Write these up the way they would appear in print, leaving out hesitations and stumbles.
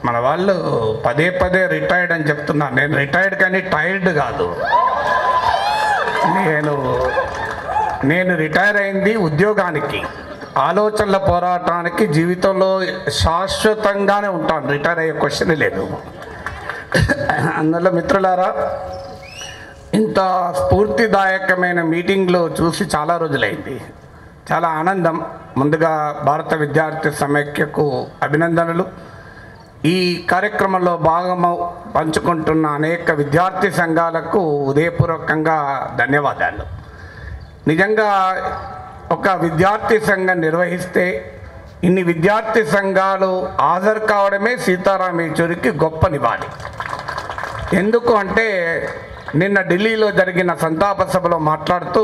మన వాళ్ళు పదే పదే రిటైర్డ్ అని చెప్తున్నారు. నేను రిటైర్డ్ కానీ టైర్డ్ కాదు. నేను రిటైర్ అయింది ఉద్యోగానికి, ఆలోచనల పోరాటానికి. జీవితంలో శాశ్వతంగానే ఉంటాను, రిటైర్ అయ్యే క్వశ్చన్ లేదు. అందువల్ల మిత్రులారా, ఇంత స్ఫూర్తిదాయకమైన మీటింగ్లో చూసి చాలా రోజులైంది. చాలా ఆనందం. ముందుగా భారత విద్యార్థి సమైక్యకు అభినందనలు. ఈ కార్యక్రమంలో భాగము పంచుకుంటున్న అనేక విద్యార్థి సంఘాలకు హృదయపూర్వకంగా ధన్యవాదాలు. నిజంగా ఒక విద్యార్థి సంఘం నిర్వహిస్తే ఇన్ని విద్యార్థి సంఘాలు హాజరు కావడమే సీతారాం యేచూరికి గొప్ప నివాళి. ఎందుకు అంటే నిన్న ఢిల్లీలో జరిగిన సంతాప సభలో మాట్లాడుతూ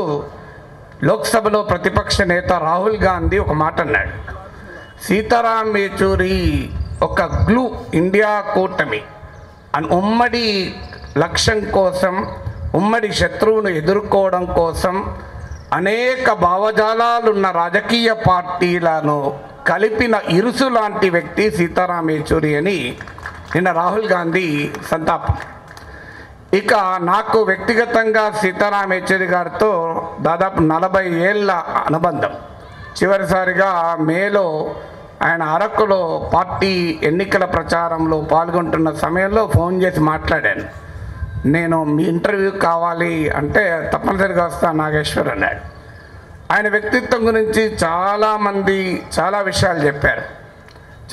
లోక్సభలో ప్రతిపక్ష నేత రాహుల్ గాంధీ ఒక మాట అన్నాడు. సీతారాం యేచూరి ఒక గ్లూ, ఇండియా కూటమి అని ఉమ్మడి లక్ష్యం కోసం, ఉమ్మడి శత్రువును ఎదుర్కోవడం కోసం అనేక భావజాలాలున్న రాజకీయ పార్టీలను కలిపిన ఇరుసు లాంటి వ్యక్తి సీతారాం యేచూరి అని నిన్న రాహుల్ గాంధీ సంతాపం. ఇక నాకు వ్యక్తిగతంగా సీతారాం యేచూరి గారితో దాదాపు 40 ఏళ్ళ అనుబంధం. చివరిసారిగా మేలో ఆయన అరకులో పార్టీ ఎన్నికల ప్రచారంలో పాల్గొంటున్న సమయంలో ఫోన్ చేసి మాట్లాడాను. నేను మీ ఇంటర్వ్యూ కావాలి అంటే తప్పనిసరిగా వస్తాను నాగేశ్వర్ అన్నాడు. ఆయన వ్యక్తిత్వం గురించి చాలామంది చాలా విషయాలు చెప్పారు.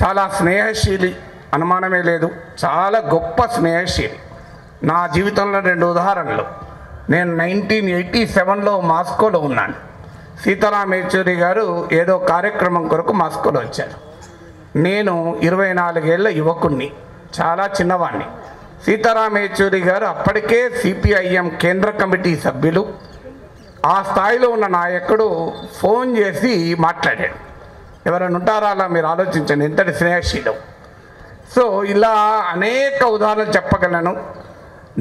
చాలా స్నేహశీలి, అనుమానమే లేదు. చాలా గొప్ప స్నేహశీలి. నా జీవితంలో 2 ఉదాహరణలు. నేను 1987లో మాస్కోలో ఉన్నాను. సీతారాం యేచూరి గారు ఏదో కార్యక్రమం కొరకు మాస్కోలో వచ్చారు. నేను 24 ఏళ్ళ యువకుణ్ణి, చాలా చిన్నవాడిని. సీతారాం యేచూరి గారు అప్పటికే సిపిఐఎం కేంద్ర కమిటీ సభ్యులు, ఆ స్థాయిలో ఉన్న నాయకుడు ఫోన్ చేసి మాట్లాడాడు. ఎవరైనా ఉంటారా అలా? మీరు ఆలోచించండి ఎంతటి స్నేహశీలం. సో ఇలా అనేక ఉదాహరణలు చెప్పగలను.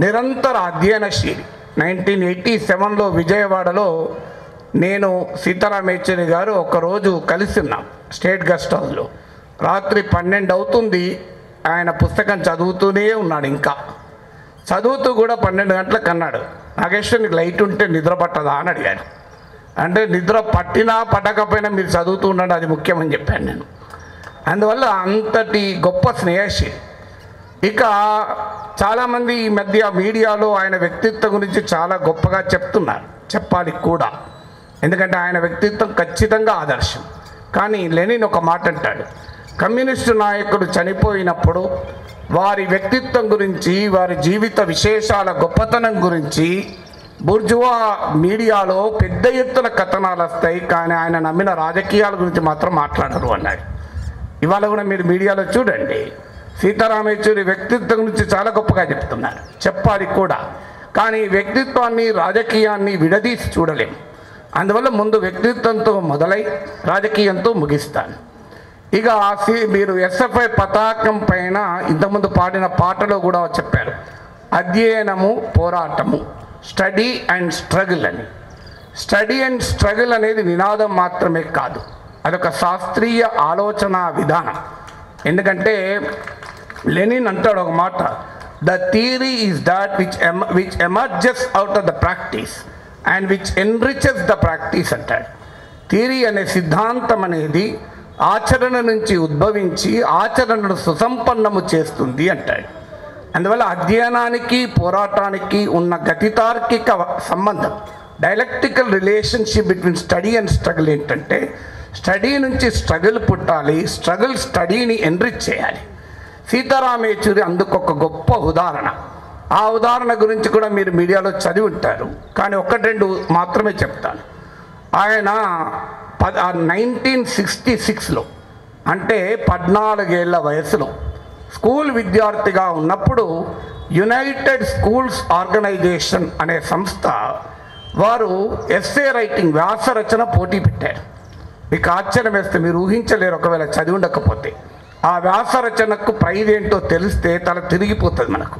నిరంతర అధ్యయనశీలి. 1987లో విజయవాడలో నేను సీతారాం యేచూరి గారు ఒకరోజు కలిసి ఉన్నాం స్టేట్ గెస్ట్ హౌస్లో. రాత్రి 12 అవుతుంది. ఆయన పుస్తకం చదువుతూనే ఉన్నాడు. ఇంకా చదువుతూ కూడా 12 గంటలకు అన్నాడు, నాగేశ్వర్ నీకు లైట్ ఉంటే నిద్ర పట్టదా అని అడిగాడు. అంటే నిద్ర పట్టినా పట్టకపోయినా మీరు చదువుతూ ఉండండి, అది ముఖ్యమని చెప్పాను నేను. అందువల్ల అంతటి గొప్ప స్నేహశీలి. ఇక చాలామంది ఈ మధ్య మీడియాలో ఆయన వ్యక్తిత్వం గురించి చాలా గొప్పగా చెప్తున్నారు, చెప్పాలి కూడా. ఎందుకంటే ఆయన వ్యక్తిత్వం ఖచ్చితంగా ఆదర్శం. కానీ లెనిన్ ఒక మాట అంటాడు, కమ్యూనిస్టు నాయకుడు చనిపోయినప్పుడు వారి వ్యక్తిత్వం గురించి, వారి జీవిత విశేషాల గొప్పతనం గురించి బూర్జువా మీడియాలో పెద్ద ఎత్తున కథనాలు వస్తాయి, కానీ ఆయన నమ్మిన రాజకీయాల గురించి మాత్రం మాట్లాడరు అన్నాడు. ఇవాళ కూడా మీరు మీడియాలో చూడండి, సీతారాం యేచూరి వ్యక్తిత్వం గురించి చాలా గొప్పగా చెప్తున్నారు, చెప్పాలి కూడా. కానీ వ్యక్తిత్వాన్ని, రాజకీయాన్ని విడదీసి చూడలేము. అందువల్ల ముందు వ్యక్తిత్వంతో మొదలై రాజకీయంతో ముగిస్తాను. ఇక మీరు ఎస్ఎఫ్ఐ పతాకం పైన ఇంతకుముందు పాడిన పాటలో కూడా చెప్పారు, అధ్యయనము పోరాటము, స్టడీ అండ్ స్ట్రగుల్ అని. స్టడీ అండ్ స్ట్రగుల్ అనేది నినాదం మాత్రమే కాదు, అదొక శాస్త్రీయ ఆలోచన విధానం. ఎందుకంటే లెనిన్ అంటాడు ఒక మాట, the theory is that which emerges out of the practice and which enriches the practice అంటాడు. థియరీ అనే సిద్ధాంతం అనేది ఆచరణ నుంచి ఉద్భవించి ఆచరణను సుసంపన్నము చేస్తుంది అంటాడు. అందువల్ల అధ్యయనానికి పోరాటానికి ఉన్న గతితార్కిక సంబంధం, dialectical relationship between study and struggle ఏంటంటే, స్టడీ నుంచి స్ట్రగుల్ పుట్టాలి, స్ట్రగుల్ స్టడీని ఎన్రిచ్ చేయాలి. సీతారాం యేచూరి అందుకు ఒక గొప్ప ఉదాహరణ. ఆ ఉదాహరణ గురించి కూడా మీరు మీడియాలో చదివి ఉంటారు, కానీ 1-2 మాత్రమే చెప్తాను. ఆయన 1966లో అంటే 14 ఏళ్ల వయసులో స్కూల్ విద్యార్థిగా ఉన్నప్పుడు యునైటెడ్ స్కూల్స్ ఆర్గనైజేషన్ అనే సంస్థ వారు ఎస్సే రైటింగ్, వ్యాస రచన పోటీ పెట్టారు. మీకు ఆశ్చర్యం వేస్తే మీరు ఊహించలేరు ఒకవేళ చదివి ఉండకపోతే. ఆ వ్యాస రచనకు ప్రైజ్ ఏంటో తెలిస్తే తల తిరిగిపోతుంది మనకు.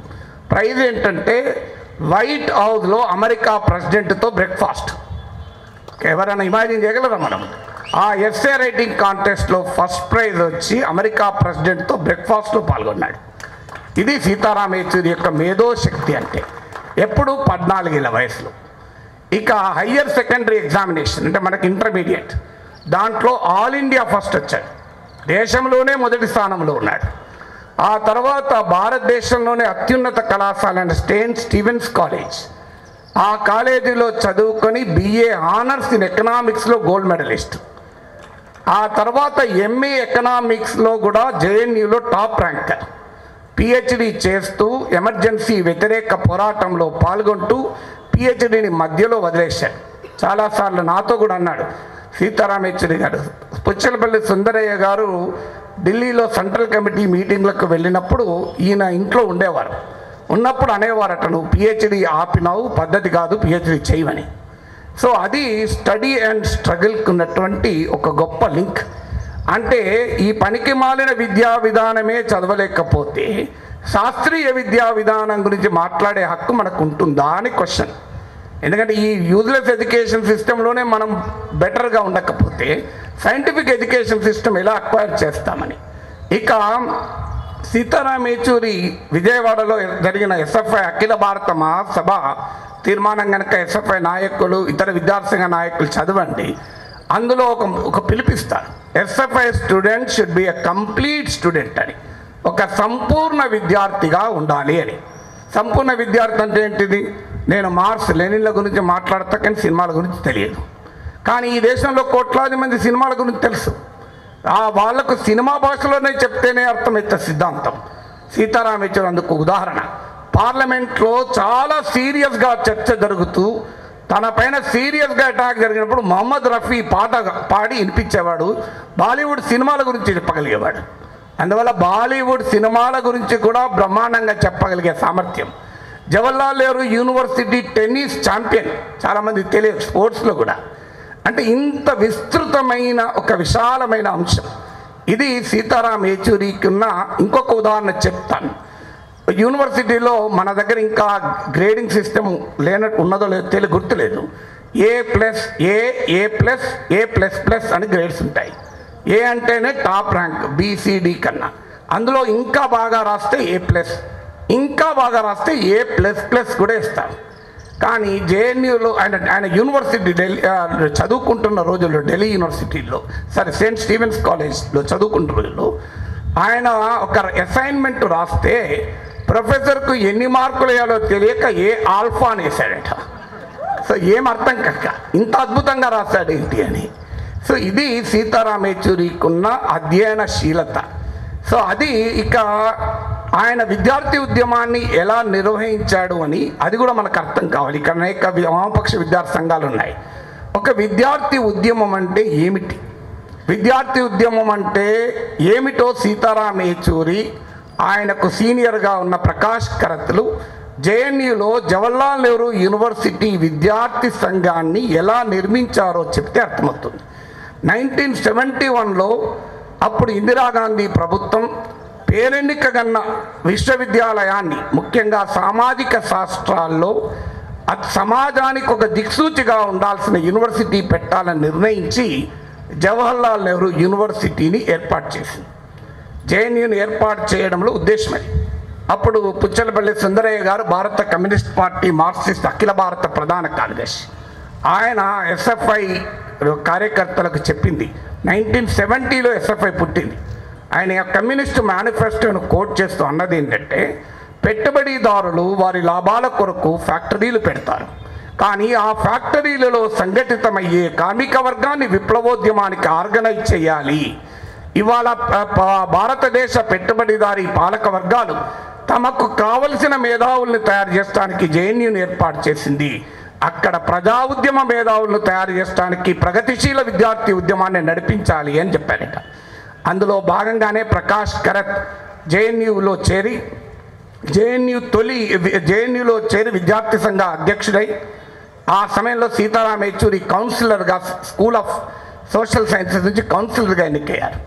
ప్రైజ్ ఏంటంటే వైట్ హౌస్లో అమెరికా ప్రెసిడెంట్తో బ్రేక్ఫాస్ట్. ఎవరైనా ఇమాజిన్ చేయగలరా మనం? ఆ ఎస్ఏ రైటింగ్ కాంటెస్ట్లో ఫస్ట్ ప్రైజ్ వచ్చి అమెరికా ప్రెసిడెంట్తో బ్రేక్ఫాస్ట్లో పాల్గొన్నాడు. ఇది సీతారాం యేచూరి యొక్క మేధోశక్తి అంటే. ఎప్పుడు 14 ఏళ్ల వయసులో. ఇక హయ్యర్ సెకండరీ ఎగ్జామినేషన్ అంటే మనకి ఇంటర్మీడియట్, దాంట్లో ఆల్ ఇండియా ఫస్ట్ వచ్చాడు. దేశంలోనే మొదటి స్థానంలో ఉన్నాడు. ఆ తర్వాత భారతదేశంలోనే అత్యున్నత కళాశాల అయిన సెయింట్ స్టీవెన్స్ కాలేజ్, ఆ కాలేజీలో చదువుకొని BA ఆనర్స్ ఇన్ ఎకనామిక్స్లో గోల్డ్ మెడలిస్ట్. ఆ తర్వాత MA ఎకనామిక్స్లో కూడా JNUలో టాప్ ర్యాంకర్. PhD చేస్తూ ఎమర్జెన్సీ వ్యతిరేక పోరాటంలో పాల్గొంటూ PhDని మధ్యలో వదిలేశాడు. చాలాసార్లు నాతో కూడా అన్నాడు సీతారాం యేచూరి గారు. పుచ్చలపల్లి సుందరయ్య గారు ఢిల్లీలో సెంట్రల్ కమిటీ మీటింగ్లకు వెళ్ళినప్పుడు ఈయన ఇంట్లో ఉండేవారు. ఉన్నప్పుడు అనేవారట, నువ్వు PhD ఆపినావు, పద్ధతి కాదు PhD చేయమని. సో అది స్టడీ అండ్ స్ట్రగుల్కి ఉన్నటువంటి ఒక గొప్ప లింక్. అంటే ఈ పనికి మాలిన విద్యా విధానమే చదవలేకపోతే శాస్త్రీయ విద్యా విధానం గురించి మాట్లాడే హక్కు మనకు ఉంటుందా అని క్వశ్చన్. ఎందుకంటే ఈ యూజ్లెస్ ఎడ్యుకేషన్ సిస్టంలోనే మనం బెటర్గా ఉండకపోతే సైంటిఫిక్ ఎడ్యుకేషన్ సిస్టమ్ ఎలా అక్వైర్ చేస్తామని. ఇక సీతారాం యేచూరి విజయవాడలో జరిగిన SFI అఖిల భారత మహాసభ తీర్మానం కనుక SFI నాయకులు ఇతర విద్యార్థి సంఘ నాయకులు చదవండి. అందులో ఒక పిలిపిస్తారు, SFI student should be a complete student అని, ఒక సంపూర్ణ విద్యార్థిగా ఉండాలి అని. సంపూర్ణ విద్యార్థి అంటే ఏంటిది? నేను మార్క్స్ లెనిన్ల గురించి మాట్లాడతా కానీ సినిమాల గురించి తెలియదు. కానీ ఈ దేశంలో కోట్లాది మంది సినిమాల గురించి తెలుసు. వాళ్లకు సినిమా భాషలోనే చెప్తేనే అర్థమవుతుంది సిద్ధాంతం. సీతారాం యేచూరి అందుకు ఉదాహరణ. పార్లమెంట్లో చాలా సీరియస్గా చర్చ జరుగుతూ తన పైన సీరియస్గా అటాక్ జరిగినప్పుడు మొహమ్మద్ రఫీ పాట పాడి వినిపించేవాడు. బాలీవుడ్ సినిమాల గురించి చెప్పగలిగేవాడు. అందువల్ల బాలీవుడ్ సినిమాల గురించి కూడా బ్రహ్మాండంగా చెప్పగలిగే సామర్థ్యం. Jawaharlal Nehru university tennis champion, చాలామంది తెలియదు స్పోర్ట్స్లో కూడా. అంటే ఇంత విస్తృతమైన ఒక విశాలమైన అంశం ఇది. సీతారాం యేచూరికి ఉన్న ఇంకొక ఉదాహరణ చెప్తాను. యూనివర్సిటీలో మన దగ్గర ఇంకా గ్రేడింగ్ సిస్టమ్ ఉన్నదో లేదో గుర్తులేదు. A+, అని గ్రేడ్స్ ఉంటాయి. ఏ అంటేనే టాప్ ర్యాంక్ BCD కన్నా. అందులో ఇంకా బాగా రాస్తే A+, ఇంకా బాగా రాస్తే A++ కూడా ఇస్తారు. కానీ JNUలో ఆయన యూనివర్సిటీ చదువుకుంటున్న రోజుల్లో ఢిల్లీ యూనివర్సిటీలో సెయింట్ స్టీవెన్స్ కాలేజ్లో చదువుకుంటున్న రోజుల్లో ఆయన ఒక అసైన్మెంట్ రాస్తే ప్రొఫెసర్కు ఎన్ని మార్కులు వేయాలో తెలియక ఆల్ఫా అని వేశాడట. సో ఏం అర్థం కాక ఇంత అద్భుతంగా రాశాడు ఏంటి అని. సో ఇది సీతారాం యేచూరికి ఉన్న అధ్యయనశీలత. సో అది ఇక ఆయన విద్యార్థి ఉద్యమాన్ని ఎలా నిర్వహించాడు అని అది కూడా మనకు అర్థం కావాలి. ఇక్కడ అనేక వామపక్ష విద్యార్థి సంఘాలు ఉన్నాయి. ఒక విద్యార్థి ఉద్యమం అంటే ఏమిటి, విద్యార్థి ఉద్యమం అంటే ఏమిటో సీతారాం యేచూరి, ఆయనకు సీనియర్గా ఉన్న ప్రకాష్ కరత్లు JNUలో జవహర్లాల్ నెహ్రూ యూనివర్సిటీ విద్యార్థి సంఘాన్ని ఎలా నిర్మించారో చెప్తే అర్థమవుతుంది. 1971లో అప్పుడు ఇందిరాగాంధీ ప్రభుత్వం పేరెన్నిక గన్న విశ్వవిద్యాలయాన్ని, ముఖ్యంగా సామాజిక శాస్త్రాల్లో సమాజానికి ఒక దిక్సూచిగా ఉండాల్సిన యూనివర్సిటీ పెట్టాలని నిర్ణయించి జవహర్లాల్ నెహ్రూ యూనివర్సిటీని ఏర్పాటు చేసింది. JNUని ఏర్పాటు చేయడంలో ఉద్దేశం అది. అప్పుడు పుచ్చలపల్లి సుందరయ్య గారు భారత కమ్యూనిస్ట్ పార్టీ మార్క్సిస్ట్ అఖిల భారత ప్రధాన కార్యదర్శి. ఆయన SFI కార్యకర్తలకు చెప్పింది. 1970లో SFI పుట్టింది. ఆయన కమ్యూనిస్టు మేనిఫెస్టోను కోట్ చేస్తూ అన్నది ఏంటంటే, పెట్టుబడిదారులు వారి లాభాల కొరకు ఫ్యాక్టరీలు పెడతారు, కానీ ఆ ఫ్యాక్టరీలలో సంఘటితమయ్యే కార్మిక వర్గాన్ని విప్లవోద్యమానికి ఆర్గనైజ్ చేయాలి. ఇవాళ భారతదేశ పెట్టుబడిదారీ పాలక వర్గాలు తమకు కావలసిన మేధావుల్ని తయారు చేయడానికి JNUని ఏర్పాటు చేసింది. అక్కడ ప్రజా ఉద్యమ మేధావులను తయారు చేయడానికి ప్రగతిశీల విద్యార్థి ఉద్యమాన్ని నడిపించాలి అని చెప్పారట. అందులో భాగంగానే ప్రకాష్ కరత్ JNUలో చేరి JNUలో చేరి విద్యార్థి సంఘ అధ్యక్షుడై, ఆ సమయంలో సీతారాం యేచూరి కౌన్సిలర్గా స్కూల్ ఆఫ్ సోషల్ సైన్సెస్ నుంచి కౌన్సిలర్గా ఎన్నికయ్యారు.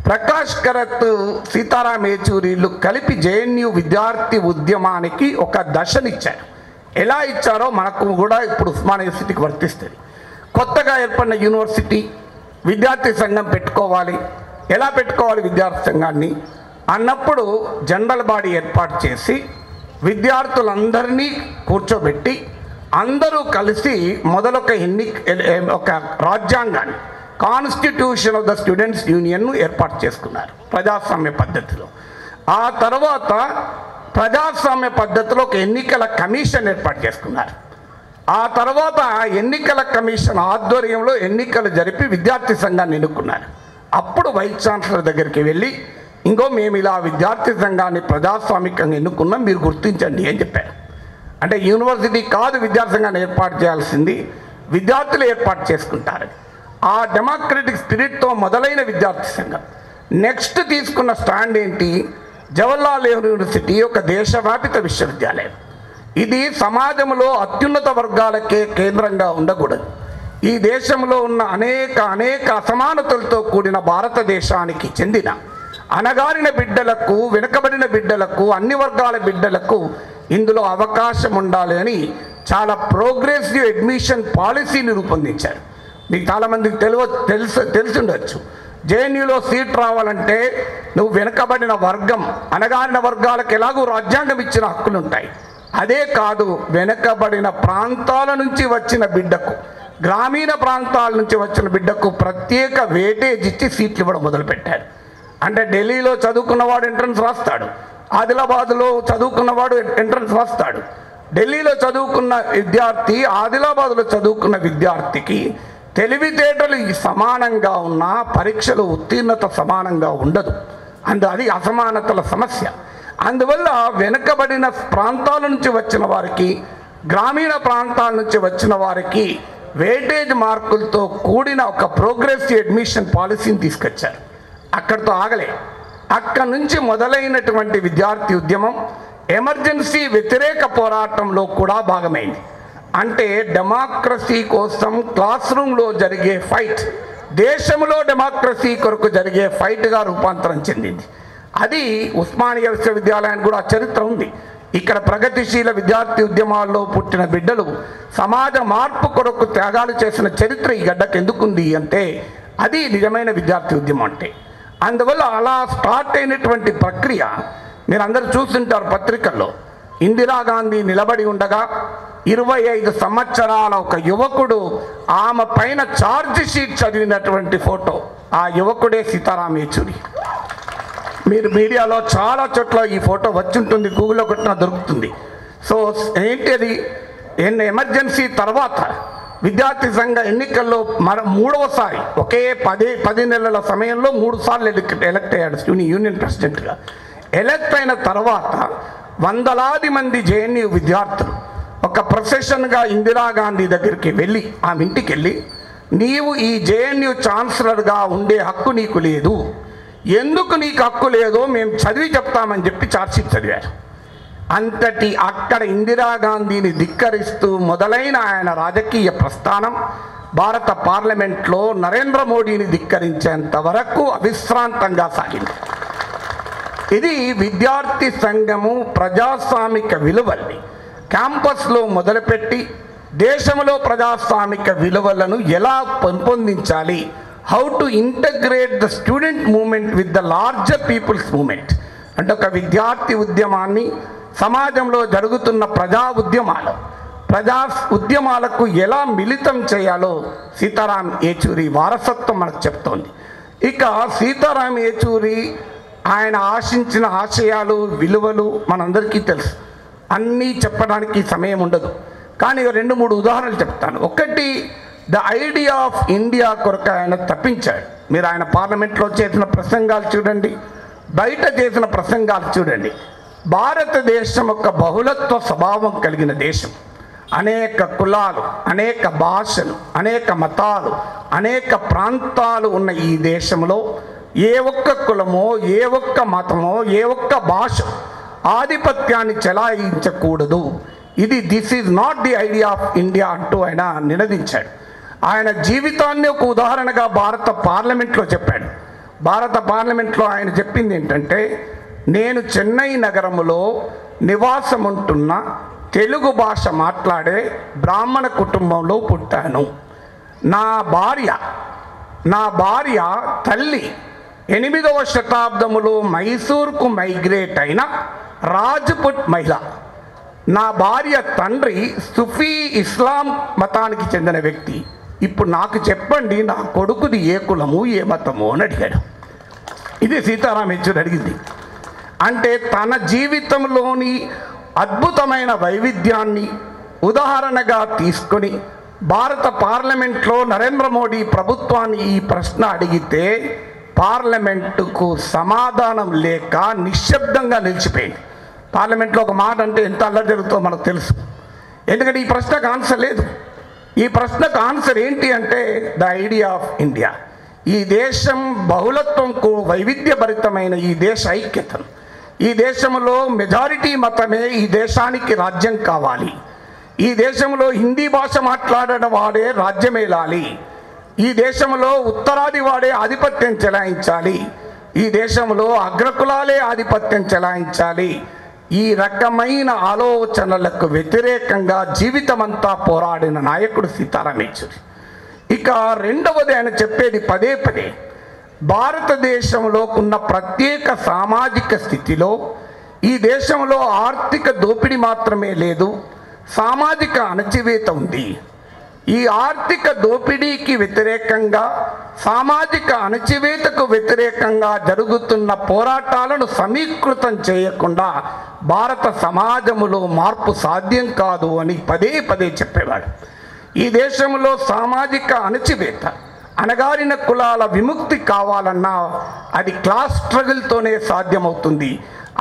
ప్రకాష్ కరత్ సీతారాం యేచూరిలు కలిపి JNU విద్యార్థి ఉద్యమానికి ఒక దశనిచ్చారు. ఎలా ఇచ్చారో మనకు కూడా ఇప్పుడు ఉస్మానియా యూనివర్సిటీకి వర్తిస్తుంది. కొత్తగా ఏర్పడిన యూనివర్సిటీ, విద్యార్థి సంఘం పెట్టుకోవాలి, ఎలా పెట్టుకోవాలి విద్యార్థి సంఘాన్ని అన్నప్పుడు జనరల్ బాడీ ఏర్పాటు చేసి విద్యార్థులందరినీ కూర్చోబెట్టి అందరూ కలిసి మొదలొక ఒక రాజ్యాంగాన్ని, కాన్స్టిట్యూషన్ ఆఫ్ ద స్టూడెంట్స్ యూనియన్ను ఏర్పాటు చేసుకున్నారు ప్రజాస్వామ్య పద్ధతిలో. ఆ తర్వాత ప్రజాస్వామ్య పద్ధతిలో ఒక ఎన్నికల కమిషన్ ఏర్పాటు చేసుకున్నారు. ఆ తర్వాత ఎన్నికల కమిషన్ ఆధ్వర్యంలో ఎన్నికలు జరిపి విద్యార్థి సంఘాన్ని ఎన్నుకున్నారు. అప్పుడు వైస్ ఛాన్సలర్ దగ్గరికి వెళ్ళి మేము ఇలా విద్యార్థి సంఘాన్ని ప్రజాస్వామికంగా ఎన్నుకున్నాం, మీరు గుర్తించండి అని చెప్పారు. అంటే యూనివర్సిటీ కాదు విద్యార్థి సంఘాన్ని ఏర్పాటు చేయాల్సింది, విద్యార్థులు ఏర్పాటు చేసుకుంటారని. ఆ డెమోక్రటిక్ స్పిరిట్తో మొదలైన విద్యార్థి సంఘం నెక్స్ట్ తీసుకున్న స్టాండ్ ఏంటి? జవహర్లాల్ నెహ్రూ యూనివర్సిటీ ఒక దేశవ్యాపిత విశ్వవిద్యాలయం. ఇది సమాజంలో అత్యున్నత వర్గాలకే కేంద్రంగా ఉండకూడదు. ఈ దేశంలో ఉన్న అనేక అసమానతలతో కూడిన భారతదేశానికి చెందిన అణగారిన బిడ్డలకు, వెనుకబడిన బిడ్డలకు, అన్ని వర్గాల బిడ్డలకు ఇందులో అవకాశం ఉండాలి అని చాలా ప్రోగ్రెసివ్ అడ్మిషన్ పాలసీని రూపొందించారు. మీకు చాలామందికి తెలిసి ఉండొచ్చు. జేఎన్యూలో సీట్ రావాలంటే నువ్వు వెనుకబడిన వర్గం, అణగారిన వర్గాలకు ఎలాగూ రాజ్యాంగం ఇచ్చిన హక్కులు ఉంటాయి. అదే కాదు, వెనుకబడిన ప్రాంతాల నుంచి వచ్చిన బిడ్డకు, గ్రామీణ ప్రాంతాల నుంచి వచ్చిన బిడ్డకు ప్రత్యేక వేటేజ్ ఇచ్చి సీట్లు ఇవ్వడం మొదలుపెట్టారు. అంటే ఢిల్లీలో చదువుకున్నవాడు ఎంట్రన్స్ రాస్తాడు, ఆదిలాబాద్లో చదువుకున్నవాడు ఎంట్రన్స్ రాస్తాడు. ఢిల్లీలో చదువుకున్న విద్యార్థి, ఆదిలాబాద్లో చదువుకున్న విద్యార్థికి తెలివితేటలు సమానంగా ఉన్నా పరీక్షలు ఉత్తీర్ణత సమానంగా ఉండదు. అది అసమానతల సమస్య. అందువల్ల వెనుకబడిన ప్రాంతాల నుంచి వచ్చిన వారికి, గ్రామీణ ప్రాంతాల నుంచి వచ్చిన వారికి వెయిటేజ్ మార్కులతో కూడిన ఒక ప్రోగ్రెసివ్ అడ్మిషన్ పాలసీని తీసుకొచ్చారు. అక్కడితో ఆగలే. అక్కడి నుంచి మొదలైనటువంటి విద్యార్థి ఉద్యమం ఎమర్జెన్సీ వ్యతిరేక పోరాటంలో కూడా భాగమైంది. అంటే డెమోక్రసీ కోసం క్లాస్ రూమ్లో జరిగే ఫైట్ దేశంలో డెమోక్రసీ కొరకు జరిగే ఫైట్గా రూపాంతరం చెందింది. అది ఉస్మానియా విశ్వవిద్యాలయానికి కూడా చరిత్ర ఉంది. ఇక్కడ ప్రగతిశీల విద్యార్థి ఉద్యమాల్లో పుట్టిన బిడ్డలు సమాజ మార్పు కొరకు త్యాగాలు చేసిన చరిత్ర ఈ గడ్డకు ఎందుకుంది అంటే అది నిజమైన విద్యార్థి ఉద్యమం అంటే. అందువల్ల అలా స్టార్ట్ అయినటువంటి ప్రక్రియ మీరందరూ చూస్తుంటారు పత్రికల్లో. ఇందిరాగాంధీ నిలబడి ఉండగా 25 సంవత్సరాల ఒక యువకుడు ఆమె పైన ఛార్జ్ షీట్ చదివినటువంటి ఫోటో, ఆ యువకుడే సీతారాం యేచూరి. మీరు మీడియాలో చాలా చోట్ల ఈ ఫోటో వచ్చి ఉంటుంది, గూగుల్లో కొట్టినా దొరుకుతుంది. సో ఏంటి అది? ఎమర్జెన్సీ తర్వాత విద్యార్థి సంఘ ఎన్నికల్లో మూడవసారి ఒకే 10 నెలల సమయంలో 3 సార్లు ఎలక్ట్ అయ్యాడు యూనియన్ ప్రెసిడెంట్గా. ఎలక్ట్ అయిన తర్వాత వందలాది మంది జేఎన్యూ విద్యార్థులు ఒక ప్రొసెషన్గా ఇందిరాగాంధీ దగ్గరికి వెళ్ళి, ఆమె ఇంటికి వెళ్ళి, నీవు ఈ జేఎన్యూ ఛాన్సలర్గా ఉండే హక్కు నీకు లేదు, ఎందుకు నీకు హక్కు లేదో మేము చదివి చెప్తామని చెప్పి ఛార్జ్షీట్ చదివారు. అంతటి అక్కడ ఇందిరాగాంధీని ధిక్కరిస్తూ మొదలైన ఆయన రాజకీయ ప్రస్థానం భారత పార్లమెంట్లో నరేంద్ర మోడీని ధిక్కరించేంత వరకు అవిశ్రాంతంగా సాగింది. ఇది విద్యార్థి సంఘము ప్రజాస్వామిక విలువల్ని క్యాంపస్లో మొదలుపెట్టి దేశంలో ప్రజాస్వామిక విలువలను ఎలా పెంపొందించాలి, how to integrate the student movement with the larger people's movement, అంటే ఒక విద్యార్థి ఉద్యమాన్ని సమాజంలో జరుగుతున్న ప్రజా ఉద్యమాలకు ఎలా మిళితం చేయాలో సీతారాం యేచూరి వారసత్వం మనకు చెప్తోంది. ఇక సీతారాం యేచూరి ఆయన ఆశించిన ఆశయాలు, విలువలు మనందరికీ తెలుసు. అన్నీ చెప్పడానికి సమయం ఉండదు, కానీ 2-3 ఉదాహరణలు చెప్తాను. ఒకటి, ద ఐడియా ఆఫ్ ఇండియా కొరకు ఆయన తప్పించాడు. మీరు ఆయన పార్లమెంట్లో చేసిన ప్రసంగాలు చూడండి, బయట చేసిన ప్రసంగాలు చూడండి. భారతదేశం ఒక బహుళత్వ స్వభావం కలిగిన దేశం. అనేక కులాలు, అనేక భాషలు, అనేక మతాలు, అనేక ప్రాంతాలు ఉన్న ఈ దేశంలో ఏ ఒక్క కులమో, ఏ ఒక్క మతమో, ఏ ఒక్క భాష ఆధిపత్యాన్ని చెలాయించకూడదు. This is not the idea of India అంటూ ఆయన నినదించాడు. ఆయన జీవితాన్ని ఒక ఉదాహరణగా భారత పార్లమెంట్లో చెప్పాడు. భారత పార్లమెంట్లో ఆయన చెప్పింది ఏంటంటే, నేను చెన్నై నగరంలో నివాసం ఉంటున్న తెలుగు భాష మాట్లాడే బ్రాహ్మణ కుటుంబంలో పుట్టాను. నా భార్య నా భార్య తల్లి 8వ శతాబ్దములో మైసూర్కు మైగ్రేట్ అయిన రాజ్పుట్ మహిళ. నా భార్య తండ్రి సుఫీ ఇస్లాం మతానికి చెందిన వ్యక్తి. ఇప్పుడు నాకు చెప్పండి, నా కొడుకుది ఏ కులము ఏ మతము అని అడిగాడు. ఇది సీతారాం యెచూరి అడిగింది. అంటే తన జీవితంలోని అద్భుతమైన వైవిధ్యాన్ని ఉదాహరణగా తీసుకొని భారత పార్లమెంట్లో నరేంద్ర మోడీ ప్రభుత్వాన్ని ఈ ప్రశ్న అడిగితే పార్లమెంటుకు సమాధానం లేక నిశ్శబ్దంగా నిలిచిపోయింది. పార్లమెంట్లో ఒక మాట అంటే ఎంత అల్లరి జరుగుతుందో మనకు తెలుసు. ఎందుకంటే ఈ ప్రశ్నకు ఆన్సర్ లేదు. ఈ ప్రశ్నకు ఆన్సర్ ఏంటి అంటే ద ఐడియా ఆఫ్ ఇండియా. ఈ దేశం బహుళత్వంకు వైవిధ్యభరితమైన ఈ దేశ ఐక్యతను, ఈ దేశంలో మెజారిటీ మతమే ఈ దేశానికి రాజ్యం కావాలి, ఈ దేశంలో హిందీ భాష మాట్లాడడం వాడే రాజ్యమేలాలి, ఈ దేశంలో ఉత్తరాది వాడే ఆధిపత్యం చెలాయించాలి, ఈ దేశంలో అగ్రకులాలే ఆధిపత్యం చెలాయించాలి. ఈ రకమైన ఆలోచనలకు వ్యతిరేకంగా జీవితమంతా పోరాడిన నాయకుడు సీతారాం యెచూరి. ఇక రెండవది ఆయన చెప్పేది పదే పదే, భారతదేశంలో ఉన్న ప్రత్యేక సామాజిక స్థితిలో ఈ దేశంలో ఆర్థిక దోపిడీ మాత్రమే లేదు, సామాజిక అణచివేత ఉంది. ఈ ఆర్థిక దోపిడీకి వ్యతిరేకంగా, సామాజిక అణచివేతకు వ్యతిరేకంగా జరుగుతున్న పోరాటాలను సమీకృతం చేయకుండా భారత సమాజంలో మార్పు సాధ్యం కాదు అని పదే పదే చెప్పేవాడు. ఈ దేశంలో సామాజిక అణచివేత, అణగారిన కులాల విముక్తి కావాలన్నా అది క్లాస్ స్ట్రగుల్తోనే సాధ్యమవుతుంది.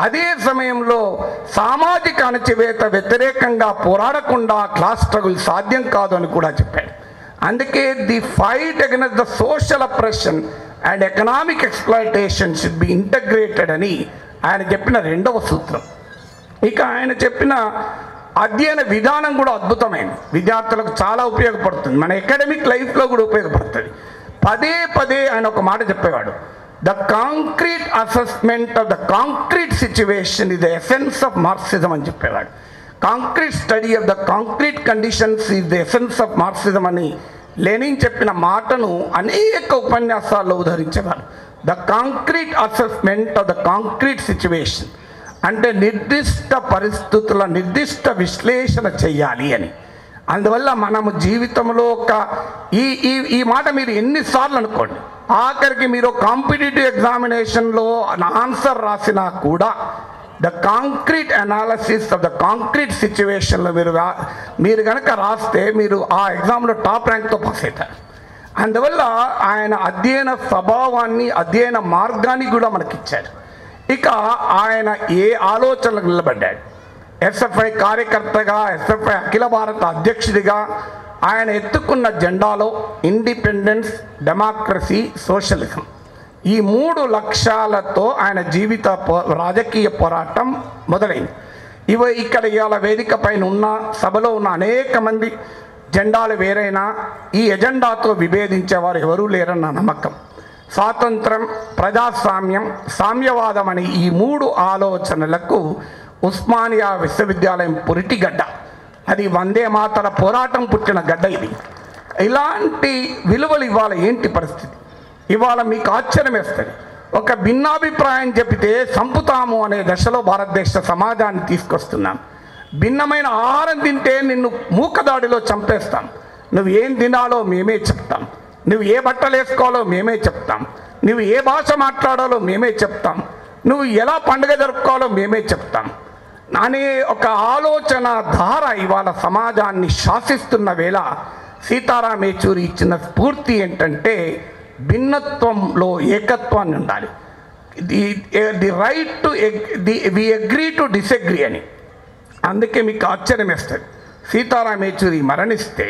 అదే సమయంలో సామాజిక అణచివేత వ్యతిరేకంగా పోరాడకుండా క్లాస్ స్ట్రగుల్ సాధ్యం కాదు అని కూడా చెప్పాడు. అందుకే the fight against the social oppression and economic exploitation should be integrated అని ఆయన చెప్పిన రెండవ సూత్రం. ఇక ఆయన చెప్పిన అధ్యయన విధానం కూడా అద్భుతమైనది, విద్యార్థులకు చాలా ఉపయోగపడుతుంది, మన అకాడమిక్ లైఫ్లో కూడా ఉపయోగపడుతుంది. పదే పదే ఆయన ఒక మాట చెప్పేవాడు, the concrete assessment of the concrete situation is the essence of Marxism అని చెప్పేవాడు. Concrete study of the concrete conditions is the essence of Marxism అని లెనిన్ చెప్పిన మాటను అనేక ఉపన్యాసాల్లో ఉదహరించేవారు. The concrete assessment of the concrete situation అంటే నిర్దిష్ట పరిస్థితుల నిర్దిష్ట విశ్లేషణ చెయ్యాలి అని. అందువల్ల మనము జీవితంలో ఈ మాట మీరు ఎన్నిసార్లు అనుకోండి, ఆఖరికి మీరు కాంపిటేటివ్ ఎగ్జామినేషన్లో ఆన్సర్ రాసినా కూడా the concrete analysis of the concrete సిచ్యువేషన్లో మీరు కనుక రాస్తే మీరు ఆ ఎగ్జామ్లో టాప్ ర్యాంక్తో పాస్ అవుతారు. అందువల్ల ఆయన అధ్యయన స్వభావాన్ని, అధ్యయన మార్గాన్ని కూడా మనకిచ్చారు. ఇక ఆయన ఏ ఆలోచనలకు నిలబడ్డాడు, ఎస్ఎఫ్ఐ కార్యకర్తగా, ఎస్ఎఫ్ఐ అఖిల భారత అధ్యక్షుడిగా ఆయన ఎత్తుకున్న జెండాలో ఇండిపెండెన్స్, డెమోక్రసీ, సోషలిజం ఈ 3 లక్ష్యాలతో ఆయన జీవిత రాజకీయ పోరాటం మొదలైంది. ఇక్కడ ఇవాళ వేదిక పైన ఉన్న సభలో ఉన్న అనేక మంది జెండాలు వేరైనా ఈ ఎజెండాతో విభేదించేవారు ఎవరూ లేరన్న నమ్మకం. స్వాతంత్రం, ప్రజాస్వామ్యం, సామ్యవాదం అనే ఈ 3 ఆలోచనలకు ఉస్మానియా విశ్వవిద్యాలయం పురిటిగడ్డ. అది వందే మాతర పోరాటం పుట్టిన గడ్డ. ఇది ఇలాంటి విలువలు ఇవాళ ఏంటి పరిస్థితి? ఇవాళ మీకు ఆశ్చర్యం వేస్తుంది. ఒక భిన్నాభిప్రాయం చెబితే చంపుతాము అనే దశలో భారతదేశ సమాజాన్ని తీసుకొస్తున్నాం. భిన్నమైన ఆహారం తింటే నిన్ను మూకదాడిలో చంపేస్తాం. నువ్వు ఏం తినాలో మేమే చెప్తాం, నువ్వు ఏ బట్టలు వేసుకోవాలో మేమే చెప్తాం, నువ్వు ఏ భాష మాట్లాడాలో మేమే చెప్తాం, నువ్వు ఎలా పండుగ జరుపుకోవాలో మేమే చెప్తాం అనే ఒక ఆలోచన ధార ఇవాళ సమాజాన్ని శాసిస్తున్న వేళ సీతారాం యెచూరి ఇచ్చిన స్ఫూర్తి ఏంటంటే భిన్నత్వంలో ఏకత్వాన్ని ఉండాలి. The right to we agree to disagree అని. అందుకే మీకు ఆశ్చర్యం వేస్తుంది, సీతారాం యెచూరి మరణిస్తే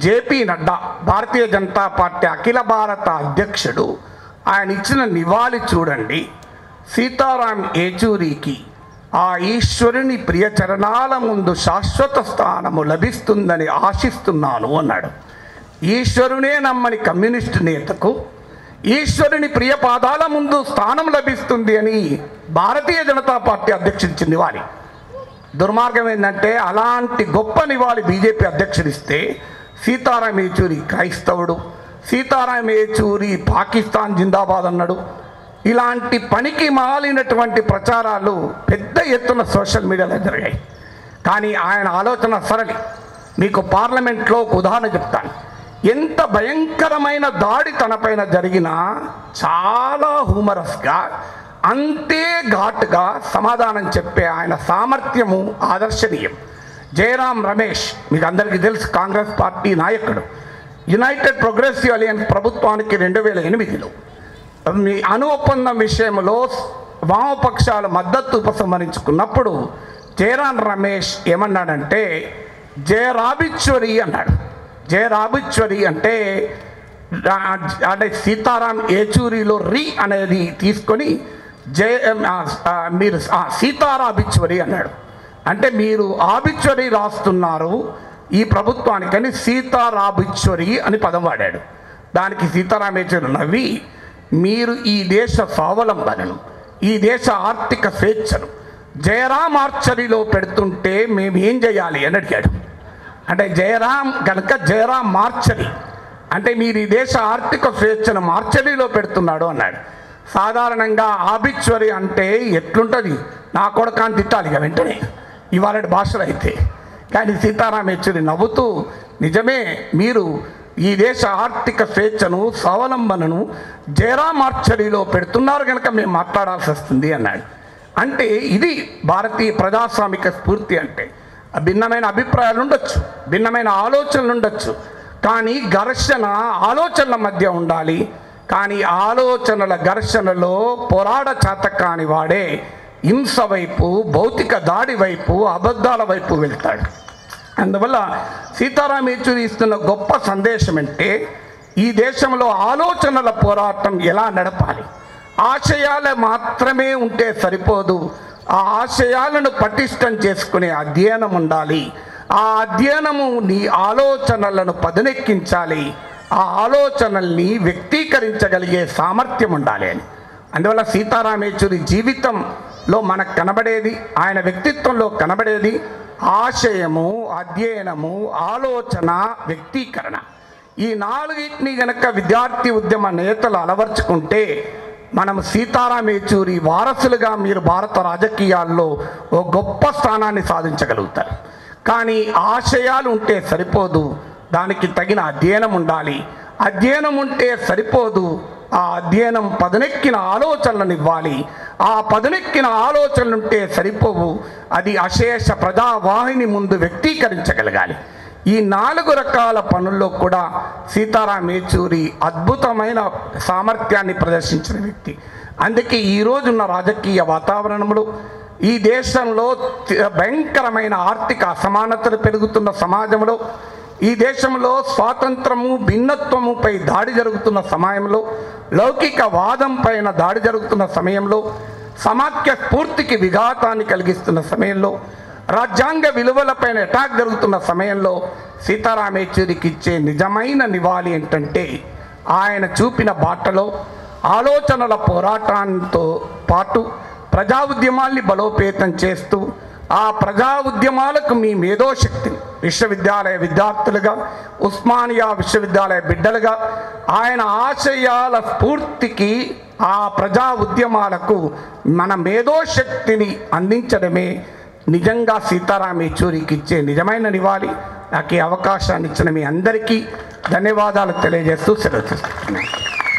జేపీ నడ్డా, భారతీయ జనతా పార్టీ అఖిల భారత అధ్యక్షుడు, ఆయన ఇచ్చిన నివాళి చూడండి. సీతారాం యెచూరికి ఆ ఈశ్వరుని ప్రియ చరణాల ముందు శాశ్వత స్థానము లభిస్తుందని ఆశిస్తున్నాను అన్నాడు. ఈశ్వరునే నమ్మని కమ్యూనిస్టు నేతకు ఈశ్వరుని ప్రియ పాదాల ముందు స్థానం లభిస్తుంది అని భారతీయ జనతా పార్టీ అధ్యక్షుడు ఇచ్చిన నివాళి. దుర్మార్గం ఏంటంటే అలాంటి గొప్ప నివాళి బీజేపీ అధ్యక్షుడిస్తే సీతారాం యెచూరి క్రైస్తవుడు, సీతారాం యేచూరి పాకిస్తాన్ జిందాబాద్ అన్నాడు. ఇలాంటి పనికి మాలినటువంటి ప్రచారాలు పెద్ద ఎత్తున సోషల్ మీడియాలో జరిగాయి. కానీ ఆయన ఆలోచన సరళి. మీకు పార్లమెంట్లో ఒక ఉదాహరణ చెప్తాను. ఎంత భయంకరమైన దాడి తనపైన జరిగినా చాలా హ్యూమరస్గా, అంతే ఘాటుగా సమాధానం చెప్పే ఆయన సామర్థ్యము ఆదర్శనీయం. జయరాం రమేష్ మీకు అందరికీ తెలుసు, కాంగ్రెస్ పార్టీ నాయకుడు. యునైటెడ్ ప్రోగ్రెసివ్ అలయన్స్ ప్రభుత్వానికి 2008లో మీ అణు ఒప్పందం విషయంలో వామపక్షాల మద్దతు ఉపసంహరించుకున్నప్పుడు జయరాం రమేష్ ఏమన్నాడంటే జయరాబీశ్వరి అన్నాడు. జయరాబీశ్వరి అంటే సీతారాం యేచూరిలో రి అనేది తీసుకొని మీరు సీతారాబీశ్వరి అన్నాడు. అంటే మీరు ఆబిశ్వరి రాస్తున్నారు ఈ ప్రభుత్వానికని సీతారాబీశ్వరి అని పదం వాడాడు. దానికి సీతారాం యేచూరి నవ్వి, మీరు ఈ దేశ స్వావలంబనను, ఈ దేశ ఆర్థిక స్వేచ్ఛను జయరాం ఆర్చరీలో పెడుతుంటే మేము ఏం చేయాలి అని అడిగాడు. అంటే జయరాం కనుక జయరాం మార్చరీ అంటే మీరు ఈ దేశ ఆర్థిక స్వేచ్ఛను మార్చరీలో పెడుతున్నాడు అన్నాడు. సాధారణంగా ఆబిశ్వరి అంటే ఎట్లుంటుంది, నా కొడుకాన్ని తిట్టాలి ఇక వెంటనే ఇవాళ భాషలో అయితే. కానీ సీతారాం యేచూరి నవ్వుతూ, నిజమే, మీరు ఈ దేశ ఆర్థిక స్వేచ్ఛను స్వావలంబనను జయరాం ఆర్చరీలో పెడుతున్నారు కనుక మేము మాట్లాడాల్సి వస్తుంది అన్నాడు. అంటే ఇది భారతీయ ప్రజాస్వామిక స్ఫూర్తి. అంటే భిన్నమైన అభిప్రాయాలు ఉండొచ్చు, భిన్నమైన ఆలోచనలు ఉండొచ్చు, కానీ ఘర్షణ ఆలోచనల మధ్య ఉండాలి. కానీ ఆలోచనల ఘర్షణలో పోరాడ చేతకాని వాడే హింస వైపు, భౌతిక దాడి వైపు, అబద్ధాల వైపు వెళ్తాడు. అందువల్ల సీతారాం యేచూరి ఇస్తున్న గొప్ప సందేశం అంటే ఈ దేశంలో ఆలోచనల పోరాటం ఎలా నడపాలి. ఆశయాలు మాత్రమే ఉంటే సరిపోదు, ఆ ఆశయాలను పటిష్టం చేసుకునే అధ్యయనం ఉండాలి. ఆ అధ్యయనము నీ ఆలోచనలను పదునెక్కించాలి, ఆ ఆలోచనల్ని వ్యక్తీకరించగలిగే సామర్థ్యం ఉండాలి అని. అందువల్ల సీతారాం యేచూరి జీవితంలో మనకు కనబడేది, ఆయన వ్యక్తిత్వంలో కనబడేది ఆశయము, అధ్యయనము, ఆలోచన, వ్యక్తీకరణ. ఈ నాలుగింటిని గనక విద్యార్థి ఉద్యమ నేతలు అలవర్చుకుంటే మనం సీతారాం యేచూరి వారసులుగా మీరు భారత రాజకీయాల్లో ఓ గొప్ప స్థానాన్ని సాధించగలుగుతారు. కానీ ఆశయాలు ఉంటే సరిపోదు, దానికి తగిన అధ్యయనం ఉండాలి. అధ్యయనం ఉంటే సరిపోదు, ఆ అధ్యయనం పదునెక్కిన ఆలోచనలను ఇవ్వాలి. ఆ పదునెక్కిన ఆలోచనలు ఉంటే సరిపోవు, అది అశేష ప్రజావాహిని ముందు వ్యక్తీకరించగలగాలి. ఈ 4 రకాల పనుల్లో కూడా సీతారాం యేచూరి అద్భుతమైన సామర్థ్యాన్ని ప్రదర్శించిన వ్యక్తి. అందుకే ఈరోజున్న రాజకీయ వాతావరణంలో ఈ దేశంలో భయంకరమైన ఆర్థిక అసమానతలు పెరుగుతున్న సమాజంలో, ఈ దేశంలో స్వాతంత్రము, భిన్నత్వముపై దాడి జరుగుతున్న సమయంలో, లౌకిక వాదం పైన దాడి జరుగుతున్న సమయంలో, సమాఖ్య స్ఫూర్తికి విఘాతాన్ని కలిగిస్తున్న సమయంలో, రాజ్యాంగ విలువలపైన అటాక్ జరుగుతున్న సమయంలో సీతారాం యేచూరికి ఇచ్చే నిజమైన నివాళి ఏంటంటే ఆయన చూపిన బాటలో ఆలోచనల పోరాటంతో పాటు ప్రజా ఉద్యమాల్ని బలోపేతం చేస్తూ ఆ ప్రజా ఉద్యమాలకు మీ మేధోశక్తిని విశ్వవిద్యాలయ విద్యార్థులుగా, ఉస్మానియా విశ్వవిద్యాలయ బిడ్డలుగా ఆయన ఆశయాల స్ఫూర్తికి, ఆ ప్రజా ఉద్యమాలకు మన మేధోశక్తిని అందించడమే నిజంగా సీతారాం యేచూరికి ఇచ్చే నిజమైన నివాళి. నాకు ఈ అవకాశాన్ని ఇచ్చిన మీ అందరికీ ధన్యవాదాలు తెలియజేస్తూ సెలవు తీసుకుంటున్నాను.